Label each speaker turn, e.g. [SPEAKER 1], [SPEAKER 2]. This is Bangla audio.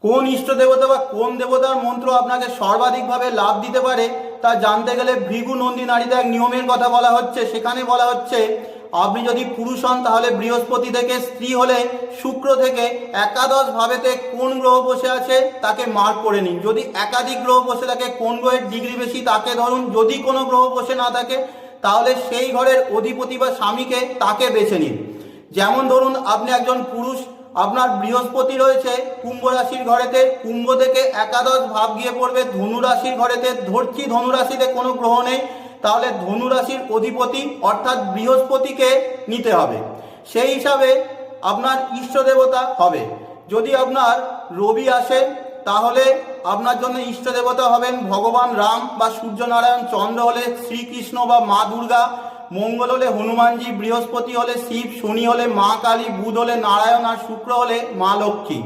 [SPEAKER 1] কোন ইষ্ট দেবতা বা কোন দেবতার মন্ত্র আপনাকে সর্বাধিকভাবে লাভ দিতে পারে তা জানতে গেলে ভৃগু নন্দী নারীতে এক নিয়মের কথা বলা হচ্ছে। সেখানে বলা হচ্ছে আপনি যদি পুরুষ হন তাহলে বৃহস্পতি থেকে, স্ত্রী হলে শুক্র থেকে একাদশ ভাবেতে কোন গ্রহ বসে আছে তাকে মার্ক করে নিন। যদি একাধিক গ্রহ বসে থাকে কোন গ্রহের ডিগ্রি বেশি তাকে ধরুন, যদি কোনো গ্রহ বসে না থাকে তাহলে সেই ঘরের অধিপতি বা স্বামীকে তাকে বেছে নিন। যেমন ধরুন আপনি একজন পুরুষ, আপনার বৃহস্পতি রয়েছে কুম্ভ রাশির ঘরেতে, কুম্ভ থেকে একাদশ ভাব গিয়ে পড়বে ধনু রাশির ঘরেতে। ধরছি ধনু রাশিতে কোনো গ্রহ নেই, তাহলে ধনু রাশির অধিপতি অর্থাৎ বৃহস্পতিকে নিতে হবে। সেই হিসাবে আপনার ইষ্ট দেবতা হবে। যদি আপনার রবি আসে তাহলে আপনার জন্য ইষ্ট দেবতা হবেন ভগবান রাম বা সূর্যনারায়ণ, চন্দ্র হলে শ্রীকৃষ্ণ বা মা দুর্গা, মঙ্গল হলে হনুমানজি, বৃহস্পতি হলে শিব, শনি হলে মা কালী, বুধ হলে নারায়ণ আর শুক্র হলে মা লক্ষ্মী।